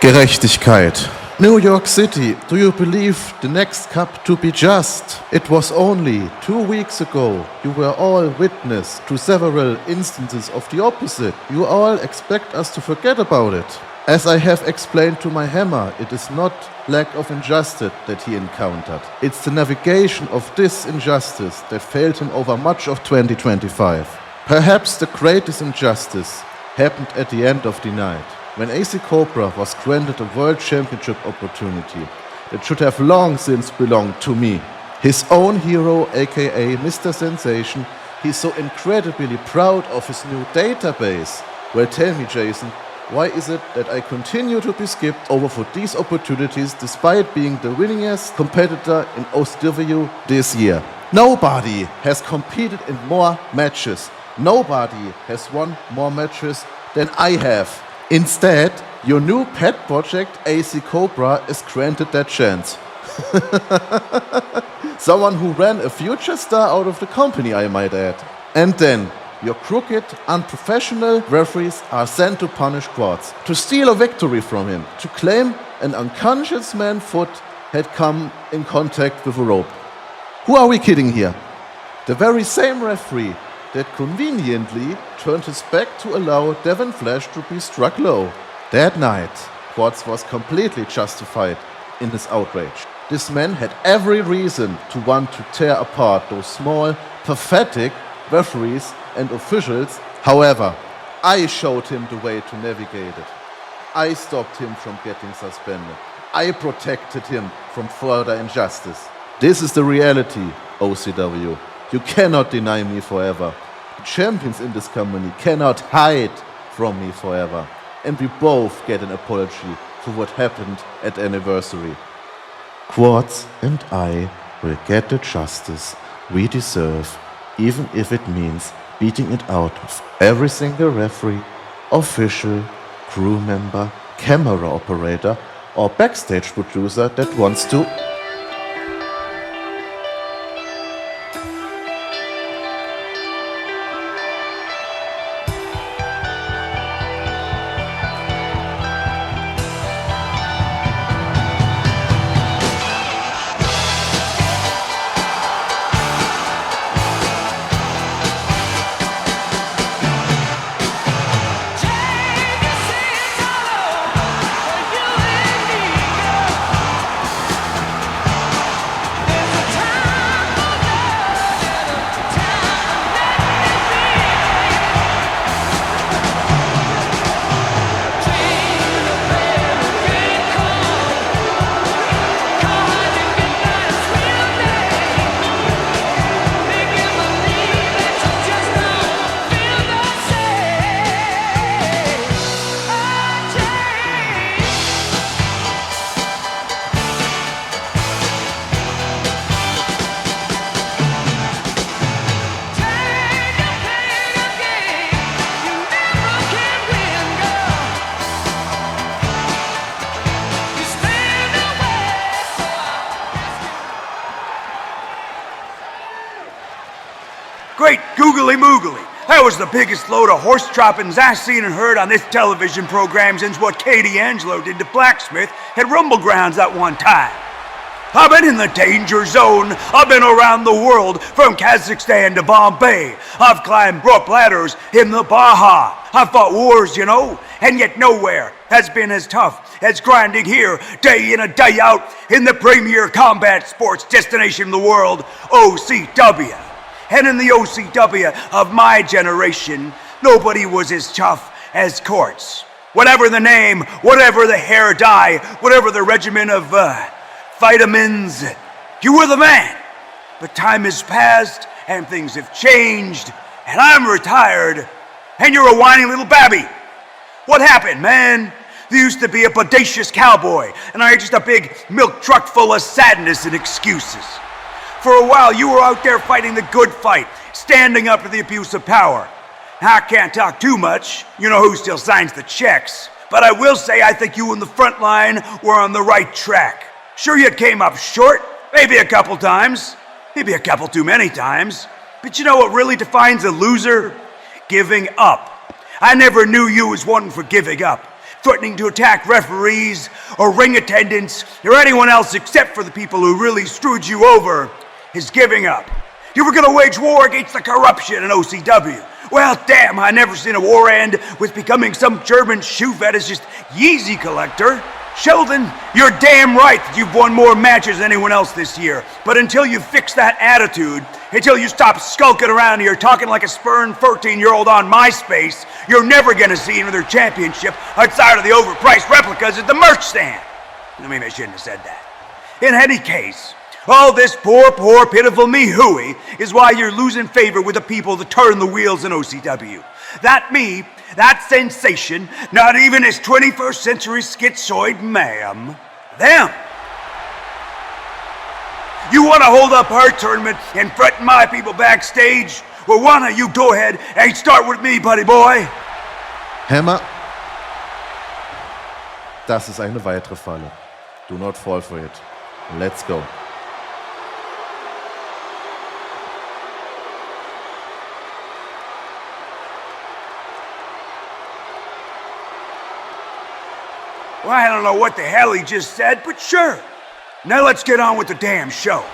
Gerechtigkeit. New York City, do you believe the next cup to be just? It was only 2 weeks ago. You were all witness to several instances of the opposite. You all expect us to forget about it. As I have explained to my hammer, it is not lack of injustice that he encountered. It's the navigation of this injustice that failed him over much of 2025. Perhaps the greatest injustice happened at the end of the night, when AC Cobra was granted a World Championship opportunity that should have long since belonged to me. His own hero, aka Mr. Sensation, he's so incredibly proud of his new database. Well, tell me, Jason, why is it that I continue to be skipped over for these opportunities despite being the winningest competitor in OCW this year? Nobody has competed in more matches. Nobody has won more matches than I have. Instead, your new pet project, AC Cobra, is granted that chance. Someone who ran a future star out of the company, I might add. And then, your crooked, unprofessional referees are sent to punish Quartz, to steal a victory from him, to claim an unconscious man's foot had come in contact with a rope. Who are we kidding here? The very same referee that conveniently turned his back to allow Devon Flash to be struck low. That night, Quartz was completely justified in his outrage. This man had every reason to want to tear apart those small, pathetic referees and officials. However, I showed him the way to navigate it. I stopped him from getting suspended. I protected him from further injustice. This is the reality, OCW. You cannot deny me forever. The champions in this company cannot hide from me forever. And we both get an apology for what happened at the anniversary. Quartz and I will get the justice we deserve, even if it means beating it out of every single referee, official, crew member, camera operator, or backstage producer that wants to. Great googly moogly. That was the biggest load of horse droppings I've seen and heard on this television program since what Katie Angelo did to Blacksmith at Rumble Grounds that one time. I've been in the danger zone. I've been around the world, from Kazakhstan to Bombay. I've climbed rope ladders in the Baja. I've fought wars, and yet nowhere has been as tough as grinding here day in and day out in the premier combat sports destination of the world, OCW. And in the OCW of my generation, nobody was as tough as Quartz. Whatever the name, whatever the hair dye, whatever the regimen of vitamins, you were the man. But time has passed and things have changed, and I'm retired, and you're a whining little babby. What happened, man? There used to be a bodacious cowboy, and I had just a big milk truck full of sadness and excuses. For a while, you were out there fighting the good fight, standing up to the abuse of power. I can't talk too much. You know who still signs the checks. But I will say I think you in the front line were on the right track. Sure, you came up short, maybe a couple times, maybe a couple too many times. But you know what really defines a loser? Giving up. I never knew you as one for giving up. threatening to attack referees or ring attendants or anyone else except for the people who really screwed you over is giving up. You were gonna wage war against the corruption in OCW. Well, damn, I never seen a war end with becoming some German shoe fetishist Yeezy collector. Sheldon, you're damn right that you've won more matches than anyone else this year. But until you fix that attitude, until you stop skulking around here talking like a spurned 13-year-old on MySpace, you're never gonna see another championship outside of the overpriced replicas at the merch stand. Maybe I shouldn't have said that. In any case, all this poor, pitiful me hooey is why you're losing favor with the people that turn the wheels in OCW. That me, that sensation, not even his 21st century schizoid ma'am. Them. You want to hold up her tournament and threaten my people backstage? Well, why don't you go ahead and start with me, buddy boy? Hammer. Das ist eine weitere Falle. Do not fall for it. Let's go. Well, I don't know what the hell he just said, but sure. Now let's get on with the damn show.